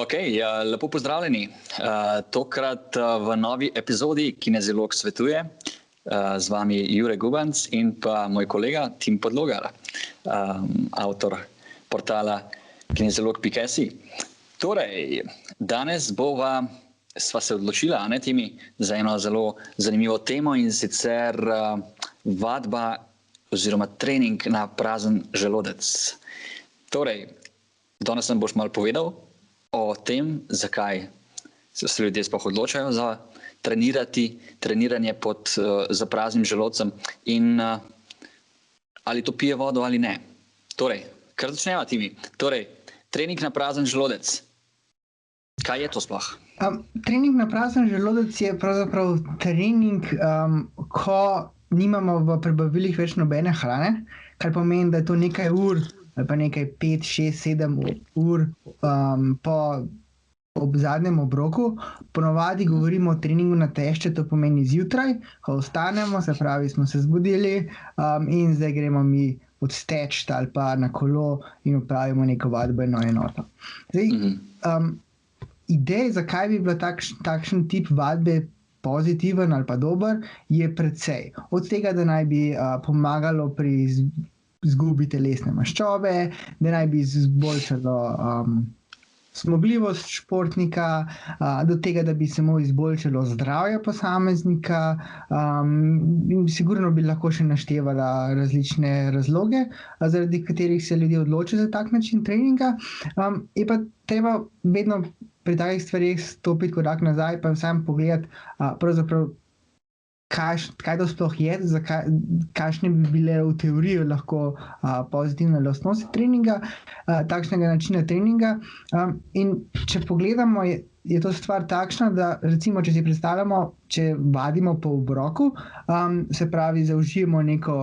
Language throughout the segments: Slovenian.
Ok, lepo pozdravljeni. Tokrat v novi epizodi Kinesiolog svetuje. Z vami Jure Gubanc in pa moj kolega Tim Podlogar, avtor portala kinesiolog.si. Torej, danes sva se odločila, Timi, za eno zelo zanimivo temo, in sicer vadba oziroma trening na prazen želodec. Torej, danes nam boš malo povedal o tem, zakaj se ljudje sploh odločajo za treniranje za praznim želodcem in ali to pije vodo ali ne. Torej, kar začneva, Timi. Torej, trening na prazen želodec. Kaj je to sploh? Trening na prazen želodec je pravzaprav trening, ko nimamo v prebavilih več nobene hrane, kar pomeni, da je to nekaj ur ali pa nekaj 5, 6, 7 ur ob zadnjem obroku. Ponavadi govorimo o treningu na tešče, to pomeni zjutraj, ko vstanemo, se pravi, smo se zbudili in zdaj gremo mi odsteč ali pa na kolo in opravimo neko vadbeno enoto. Zdaj, idej, zakaj bi bila takšen tip vadbe pozitiven ali pa dober, je precej. Od tega, da naj bi pomagalo pri izgubi telesne maščobe, da naj bi izboljšalo zmogljivost športnika, do tega, da bi se mu izboljšalo zdravje posameznika, in sigurno bi lahko še naštevala različne razloge, zaradi katerih se ljudje odločijo za tak način treninga. Je pa treba vedno pri takih stvarih stopiti korak nazaj, pa vsem pogledati, pravzaprav, kaj to sploh je, kakšne bi bile v teoriji lahko pozitivne lastnosti treninga, takšnega načina treninga. In če pogledamo, je to stvar takšna, da recimo, če si predstavljamo, če vadimo po obroku, se pravi, zaužijemo neko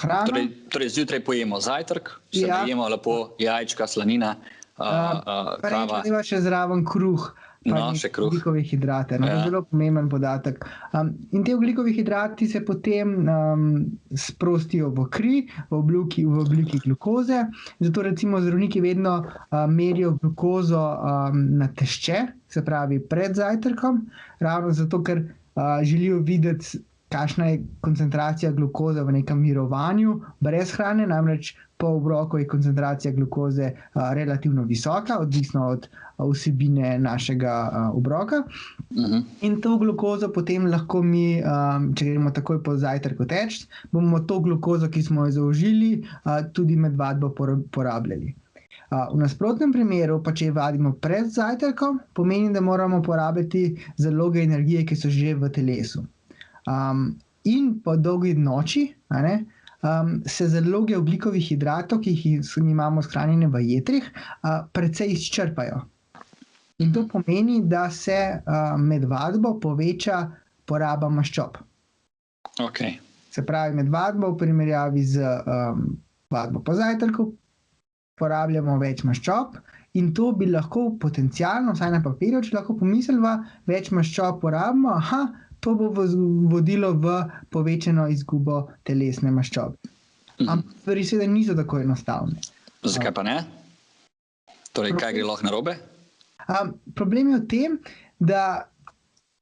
hrano. Torej zjutraj pojemo zajtrk, se najemo lepo jajčka, slanina, kava. Treba še zraven kruh. Še kruh. Ogljikove hidrate, to je zelo pomemben podatek. In te ogljikovi hidrati se potem sprostijo v kri, v obliki glukoze. Zato recimo zdravniki vedno merijo glukozo na tešče, se pravi pred zajtrkom, ravno zato, ker želijo videti, kakšna je koncentracija glukoze v nekem mirovanju brez hrane, namreč po obroku je koncentracija glukoze relativno visoka, odvisno od vsebine našega obroka. In to glukozo potem lahko mi, če gremo takoj po zajtrku teč, bomo to glukozo, ki smo jo zaužili, tudi med vadbo porabljali. V nasprotnem primeru, pa če vadimo pred zajtrkom, pomeni, da moramo porabiti zaloge energije, ki so že v telesu. In po dolgi noči se zaloge ogljikovih hidratov, ki jih imamo shranjene v jetrih, precej izčrpajo. In to pomeni, da se med vadbo poveča poraba maščob. Okay. Se pravi, med vadbo v primerjavi z vadbo po zajtrku porabljamo več maščob in to bi lahko potencialno, vsaj na papirju, če lahko pomislimo, več maščob porabimo, to bo vodilo v povečano izgubo telesne maščobe. Ampak stvari seveda niso tako enostavne. Zakaj pa ne? Torej, kaj gre lahko narobe? Problem je v tem, da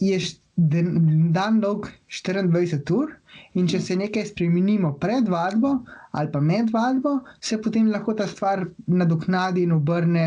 je dan dolg 24 ur in če se nekaj spremenimo pred vadbo ali pa med vadbo, se potem lahko ta stvar nadoknadi in obrne,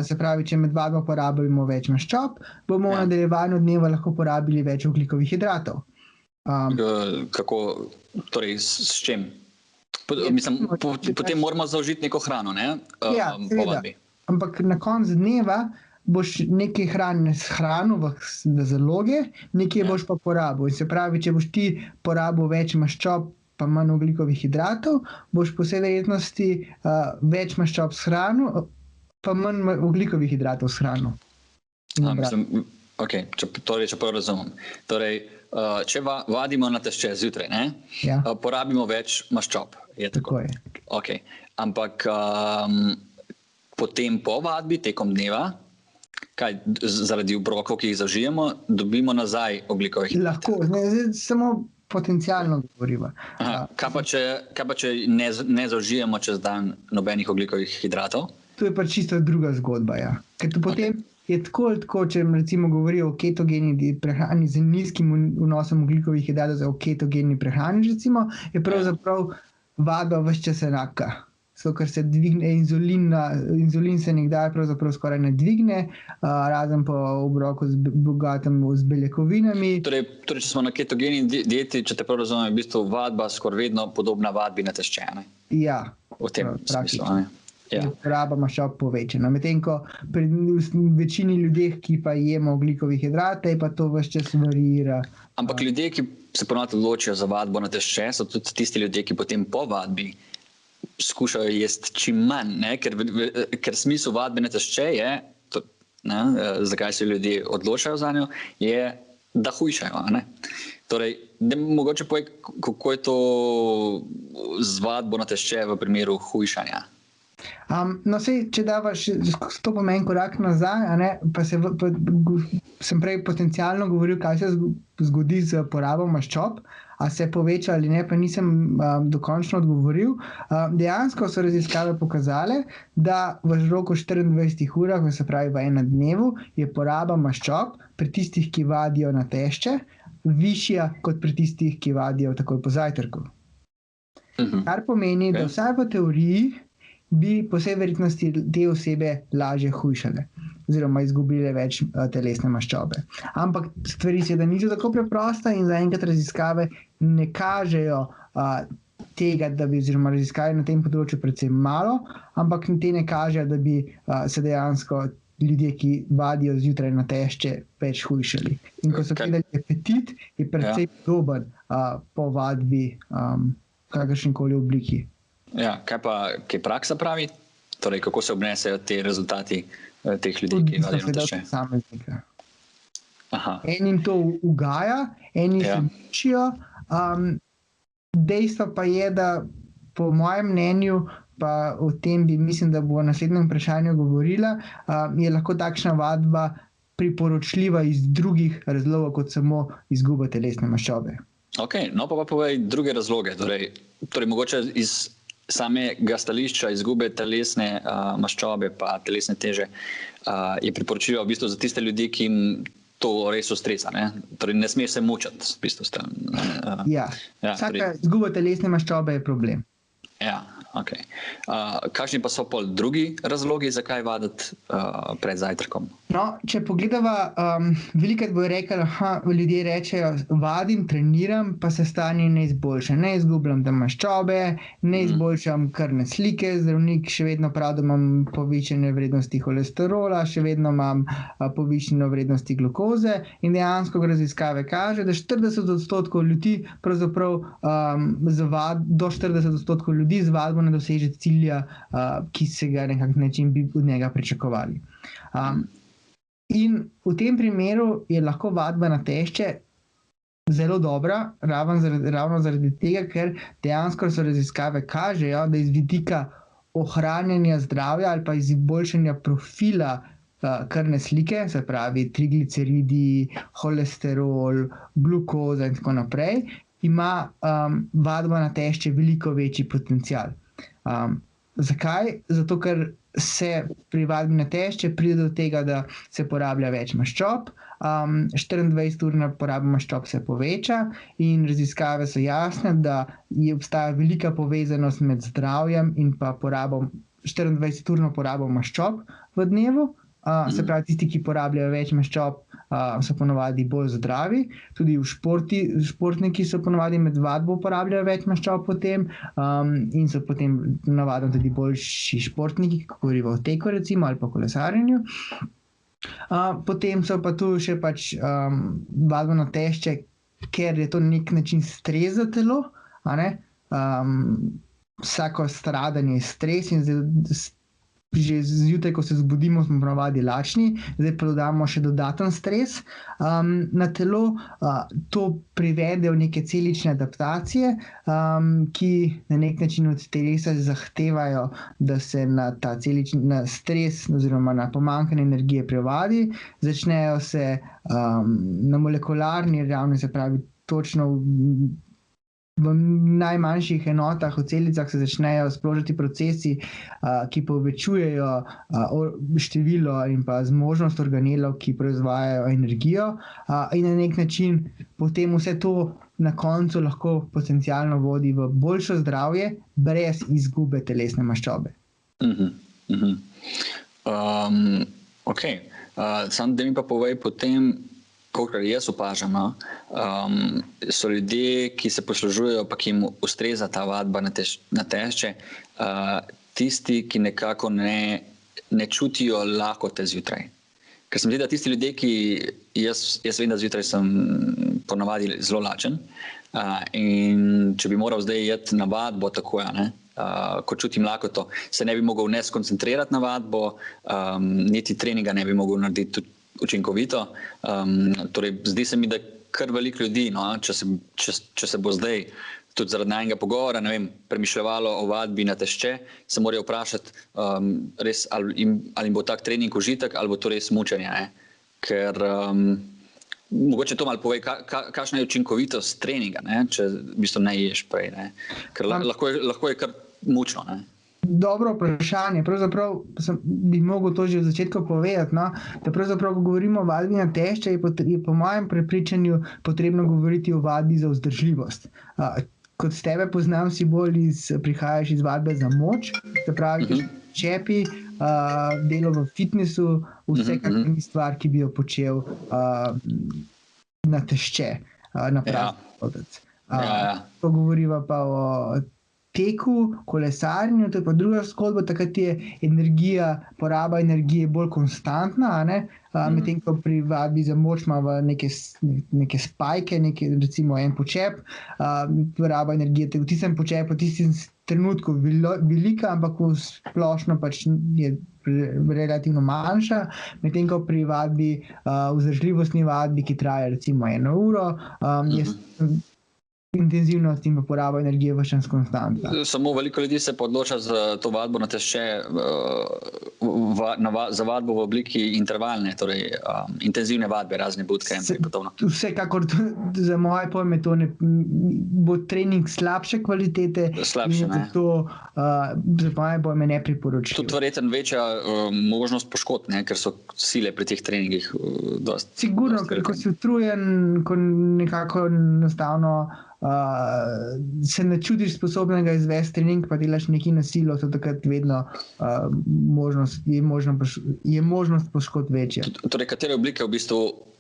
se pravi, če med vadbo porabimo več maščob, bomo v nadaljevanju dneva lahko porabili več ogljikovih hidratov. Kako, torej s čim? Mislim, potem moramo zaužiti neko hrano, ne? Ja, seveda, ampak na koncu dneva boš nekaj hrane shranil v zaloge, nekaj boš pa porabil. In se pravi, če boš ti porabil več maščob pa manj ogljikovih hidratov, boš po vsej verjetnosti več maščob shranil, pa manj ogljikovih hidratov shranil. Ok, če prvo razumem. Torej, če vadimo na tešče zjutraj, porabimo več maščob. Tako je. Ok, ampak potem po vadbi, tekom dneva, kaj zaradi obrokov, ki jih zaužijemo, dobimo nazaj ogljikove hidrate? Lahko, samo potencialno govoriva. Kaj pa če ne zaužijemo čez dan nobenih ogljikovih hidratov? to je pač čisto druga zgodba. Ja. Ker to potem je tako, če recimo govorijo o ketogeni prehrani z nizkim vnosom ogljikovih hidratov, o ketogeni prehrani, recimo, je pravzaprav vadba ves čas enaka. Zato, ker se dvigne inzulin se nekdaj pravzaprav skoraj ne dvigne, razen po obroku bogatem z beljakovinami. Torej, če smo na ketogeni dieti, če te prav razumem, je v bistvu vadba skoraj vedno podobna vadbi na tešče, ne? Ja. V tem smislu, ne? Ja. Poraba maščob povečana. Medtem ko pri večini ljudeh, ki pa jemo ogljikovih hidratov, pa to ves čas variira. Ampak ljudje, ki se ponovno odločijo za vadbo na tešče, so tudi tisti ljudje, ki potem po vadbi skušajo jesti čim manj, ne? Ker smisel vadbe na tešče je, zakaj se ljudje odločajo za njo, je, da hujšajo. Ne? Torej, mogoče povej, kako je to z vadbo na tešče v primeru hujšanja. Če davaš stopom en korak nazaj, pa sem prej potencialno govoril, kaj se zgodi z porabo maščob, a se poveča ali ne, pa nisem dokončno odgovoril. Dejansko so raziskave pokazale, da v roku 24 urah, se pravi v enem dnevu, je poraba maščob pri tistih, ki vadijo na tešče, višja kot pri tistih, ki vadijo takoj po zajtrku. Kar pomeni, da vsaj v teoriji bi po vsej verjetnosti te osebe lažje hujšale oziroma izgubile več telesne maščobe. Ampak stvari seveda niso tako preproste in zaenkrat raziskave ne kažejo tega, da bi, oziroma raziskave na tem področju predvsem malo, ampak te ne kažejo, da bi se dejansko ljudje, ki vadijo zjutraj na tešče, več hujšali. In ko so gledali apetit, je precej podoben po vadbi kakršenkoli obliki. Ja, kaj praksa pravi? Torej, kako se obnesejo te rezultati teh ljudi, ki vadijo na tešče? Posameznika. Enim to ugaja, eni se mučijo. Dejstvo pa je, da po mojem mnenju, pa o tem mislim, da bo v naslednjem vprašanju govorila, je lahko takšna vadba priporočljiva iz drugih razlogov, kot samo izguba telesne maščobe. Ok, no pa povej druge razloge. Torej mogoče iz samega stališča izgube telesne maščobe pa telesne teže je priporočljivo v bistvu za tiste ljudi, ki jim to res ustreza. Torej ne sme se mučati v bistvu. Vsaka izguba telesne maščobe je problem. Ja, ok. Kakšni pa so pol drugi razlogi, zakaj vaditi pred zajtrkom? No, če pogledava, velikokrat bojo rekli, ljudje rečejo, vadim, treniram, pa se stanje ne izboljša. Ne izgubljam te maščobe, ne izboljšam krvne slike, zdravnik še vedno pravi, da imam povišene vrednosti holesterola, še vedno imam povišene vrednosti glukoze in dejansko raziskave kaže, da 40% ljudi, pravzaprav do 40% ljudi z vadbo ne doseže cilja, ki se ga nekako bi od njega pričakovali. In v tem primeru je lahko vadba na tešče zelo dobra, ravno zaradi tega, ker dejansko so raziskave kažejo, da iz vidika ohranjanja zdravja ali pa izboljšanja profila krvne slike, se pravi trigliceridi, holesterol, glukoza in tako naprej, ima vadba na tešče veliko večji potencial. Zakaj? Zato, ker se pri vadbi na tešče pride do tega, da se porablja več maščob, 24-urna poraba maščob se poveča in raziskave so jasne, da obstaja velika povezanost med zdravjem in pa 24-urno porabo maščob v dnevu. Se pravi, tisti, ki porabljajo več maščob, so ponovadi bolj zdravi. Tudi športniki so ponovadi med vadbo porabljajo več maščob potem in so potem navadno tudi boljši športniki, ko govorimo o teku recimo ali pa kolesarjenju. Potem so pa tu še vadba na tešče, ker je to nek način stres za telo. Vsako stradanje je stres in že zjutraj, ko se zbudimo, smo ponovadi lačni, zdaj pa dodamo še dodaten stres na telo. To privede v neke celične adaptacije, ki na nek način od telesa zahtevajo, da se na ta celični stres oziroma na pomanjkanje energije prevadi. Začnejo se na molekularni ravni, se pravi točno v najmanjših enotah, v celicah se začnejo sprožati procesi, ki povečujejo število in pa zmožnost organelov, ki proizvajajo energijo, in na nek način potem vse to na koncu lahko potencialno vodi v boljše zdravje, brez izgube telesne maščobe. Ok, samo da mi pa povej potem, kolikor jaz opažam, so ljudje, ki se poslužujejo, pa ki jim ustreza ta vadba na tešče, tisti, ki nekako ne čutijo lakote zjutraj. Ker se mi zdi, da tisti ljudje, ki jaz vem, da zjutraj sem ponavadi zelo lačen, in če bi moral zdaj jeti na vadbo tako, ko čutim lakoto, se ne bi mogel ne skoncentrirati na vadbo, niti treninga ne bi mogel narediti tudi učinkovito. Torej, zdi se mi, da kar veliko ljudi, če se bo zdaj tudi zaradi najnega pogovora, premišljevalo o vadbi na tešče, se morajo vprašati, res, ali jim bo tak trening užitek, ali bo to res mučenje. Ker mogoče to malo povej, kakšna je učinkovitost treninga, če v bistvu ne ješ prej. Ker lahko je kar mučno. Dobro vprašanje. Pravzaprav bi mogel to že v začetku povedati, da pravzaprav, ko govorimo o vadbi na tešče, je po mojem prepričanju potrebno govoriti o vadbi za vzdržljivost. Kot tebe poznam, prihajaš iz vadbe za moč, se pravi, čepi, delo v fitnessu, vsekakor ni stvar, ki bi jo počel na tešče, na pravi. Ko govoriva pa o teku, kolesarjenju, to je pa druga zgodba, takrat je poraba energije bolj konstantna, medtem ko pri vadbi za moč imamo neke spajke, recimo en počep, poraba energije v tistem počepu, v tistem trenutku velika, ampak v splošno pač je relativno manjša, medtem ko pri vadbi, vzdržljivostni vadbi, ki traja recimo 1 uro, je intenzivnost in poraba energije v čas konstantna. Samo veliko ljudi se odloča za to vadbo na tešče, za vadbo v obliki intervalne, torej intenzivne vadbe, razne budke in podobno. Vsekakor za moje pojme to bo trening slabše kvalitete. Slabše, ne? To za moje pojme ne priporočljivo. Tudi verjetno večja možnost poškodb, ker so sile pri teh treningih dosti. Sigurno, ker ko si utrujen, ko nekako enostavno se ne čutiš sposobnega izvesti trening, pa delaš nekaj na silo, so takrat vedno je možnost poškodb večja. Torej, katere oblike v bistvu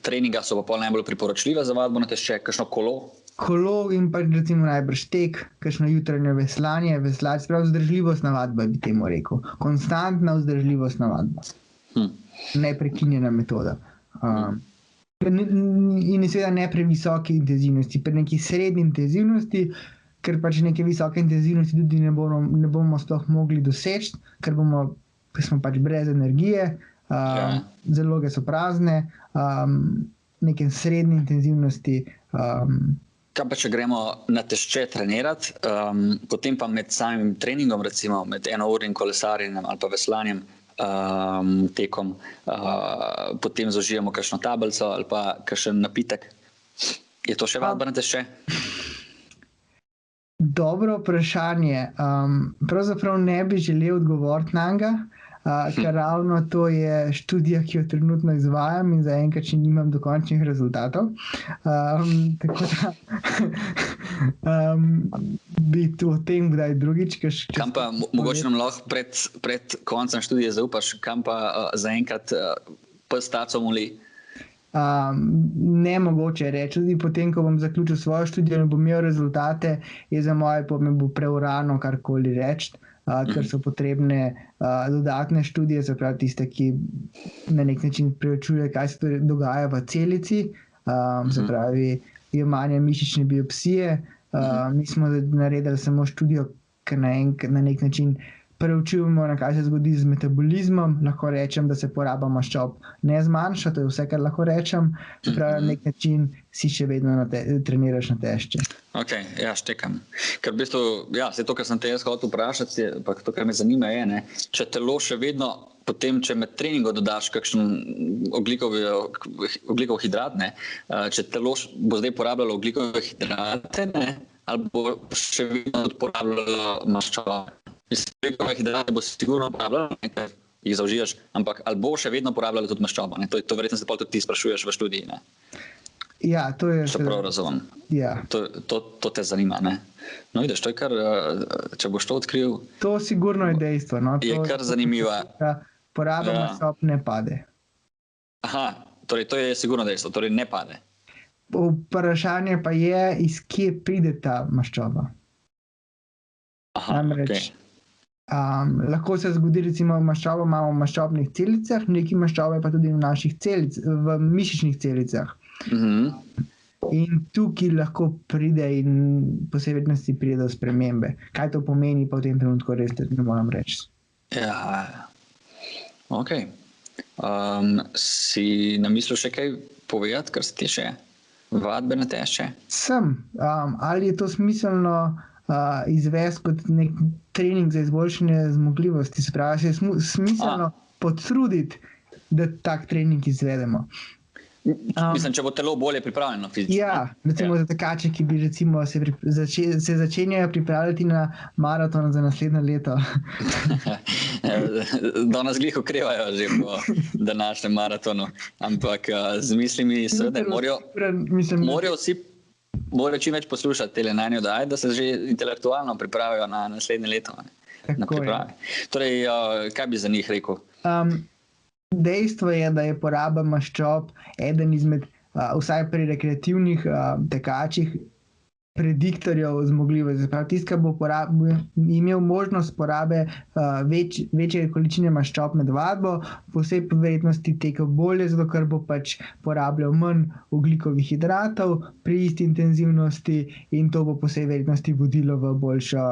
treninga so pa najbolj priporočljive za vadbo na tešče? Kakšno kolo? Kolo in pa recimo najbrž tek, kakšno jutranje veslanje, sprav vzdržljivostna vadba, bi temu rekel. Konstantna vzdržljivostna vadba. Neprekinjena metoda. In seveda ne pri visoki intenzivnosti, pri neki srednji intenzivnosti, ker pač neke visoke intenzivnosti tudi ne bomo sploh mogli doseči, ker smo pač brez energije, zaloge so prazne, neke srednje intenzivnosti. Kaj pa, če gremo na tešče trenirati, potem pa med samim treningom, recimo med enournim kolesarjenjem ali pa veslanjem, tekom, potem zaužijemo kakšno tablico ali pa kakšen napitek. Je to še vadba na tešče? Dobro vprašanje. Pravzaprav ne bi želel odgovoriti nanj, ker ravno to je študija, ki jo trenutno izvajam in zaenkrat še nimam dokončnih rezultatov. Tako da bi to o tem kdaj drugič. Kam pa, mogoče nam lahko pred koncem študije zaupaš, kam pa zaenkrat pes taco moli? Ne mogoče reči. Tudi potem, ko bom zaključil svojo študijo in bom imel rezultate, je za moje pojme bo preurano karkoli reči, ker so potrebne dodatne študije, se pravi tiste, ki na nek način preučuje, kaj se dogaja v celici, se pravi jemanje mišične biopsije. Mi smo naredili samo študijo, ker na nek način preučujemo, kaj se zgodi z metabolizmom. Lahko rečem, da se poraba maščob ne zmanjša, to je vse, kar lahko rečem. Se pravi, na nek način si še vedno treniraš na tešče. Ok, ja, štekam. Ker v bistvu, vse to, kar sem te jaz hotel vprašati, pa to, kar me zanima je, če telo še vedno, potem, če med treningom dodaš kakšen oglikov hidrat, če telo bo zdaj porabljalo oglikove hidrate, ali bo še vedno uporabljalo maščobe? Mislim, ugljikove hidrate bo sigurno uporabljalo, ker jih zaužijaš, ampak ali bo še vedno uporabljalo tudi maščobo? To verjetno se tudi ti sprašuješ v študiji, ne? Ja, to je... Če prav razumem. Ja. To te zanima, ne? No, vidiš, to je kar, če boš to odkril... To sigurno je dejstvo, no. Je kar zanimiva. Poraba maščob ne pade. Aha, torej to je sigurno dejstvo, torej ne pade. Vprašanje pa je, iz kje pride ta maščoba. Aha, namreč, lahko se zgodi, recimo, maščobo imamo v maščobnih celicah, nekaj maščobe pa tudi v mišičnih celicah. In tukaj lahko pride in po vsej verjetnosti pride do spremembe. Kaj to pomeni, pa v tem trenutku res ne moram reči. Ja, ok. Si namislil še kaj povedati, kar se tiče vadbene tešče? Sem. Ali je to smiselno izvesti kot nek trening za izboljšanje zmogljivosti? Se pravi, se je smiselno potruditi, da tak trening izvedemo. Mislim, če bo telo bolje pripravljeno fizično. Ja, recimo za tekače, ki bi recimo se začenjajo pripravljati na maraton za naslednje leto. Danes glih okrevajo že po današnjem maratonu, ampak z mislimi seveda morajo vsi čim več poslušati tele najne oddaje, da se že intelektualno pripravijo na naslednje leto. Na pripravi. Torej, kaj bi za njih rekel? Dejstvo je, da je poraba maščob eden izmed, vsaj pri rekreativnih tekačih, prediktorjev zmogljivosti. Tisti, ki bo imel možnost porabe večje količine maščob med vadbo, po vsej verjetnosti tekel bolje, zato ker bo pač porabljal manj ogljikovih hidratov pri isti intenzivnosti in to bo po vsej verjetnosti vodilo v boljšo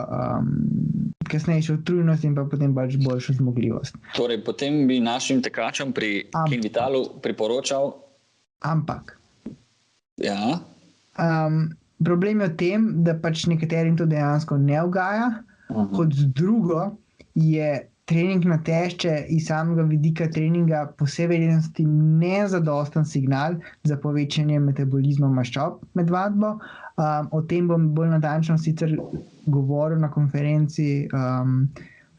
kasnejšo utrujenost in pa potem pač boljšo zmogljivost. Torej, potem bi našim tekačem pri Clean Vitalu priporočal... Ampak. Ja. Problem je v tem, da pač nekaterim to dejansko ne ugaja. Kot drugo je trening na tešče iz samega vidika treninga po vsej verjetnosti nezadosten signal za povečanje metabolizma maščob med vadbo. O tem bom bolj natančno sicer govoril na konferenci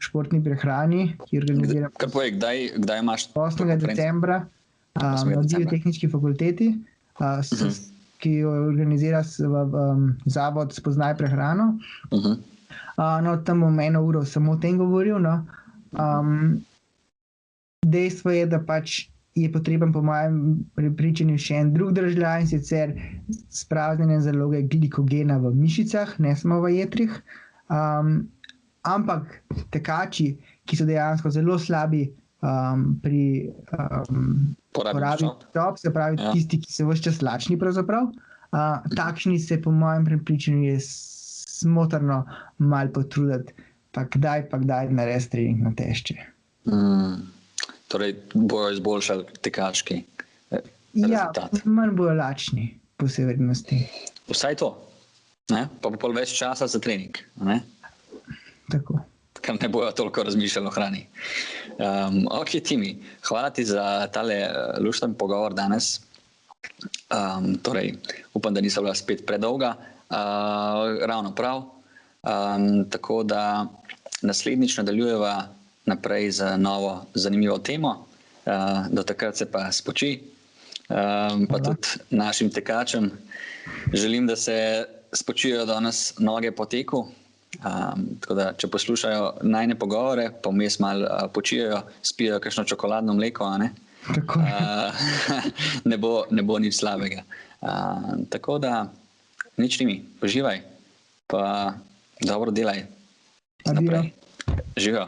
športni prehrani, ki organizira... Kar povej, kdaj imaš... 8. decembra na Biotehnički fakulteti, ki jo organizira zavod Spoznaj prehrano. No, tam bom 1 uro samo o tem govoril. No. Dejstvo je, da pač je potreben po mojem prepričanju še en drug državljan, in sicer spraznjene zaloge glikogena v mišicah, ne samo v jetrih. Ampak tekači, ki so dejansko zelo slabi pri porabi maščob, se pravi tisti, ki so ves čas lačni pravzaprav, takšni se po mojem prepričanju je smotrno malo potruditi, pa kdaj narediti trening na tešče. Torej, bojo izboljšali tekaški rezultat. Ja, manj bojo lačni, po vsej verjetnosti. Vsaj to, ne? Pa bo pol več časa za trening, ne? Tako. Ker ne bojo toliko razmišljali o hrani. Ok, Timi, hvala ti za tale lušten pogovor danes. Torej, upam, da niso bila spet predolga. Ravno prav. Tako da naslednjič nadaljujeva naprej za novo zanimivo temo. Do takrat se pa spoči. Pa tudi našim tekačem želim, da se spočijo danes noge po teku. Tako da, če poslušajo najne pogovore, pa vmes malo počijajo, spijo kakšno čokoladno mleko, a ne? Tako. Ne bo nič slabega. Tako da, nič Timi, poživaj, pa dobro delaj naprej. Živijo.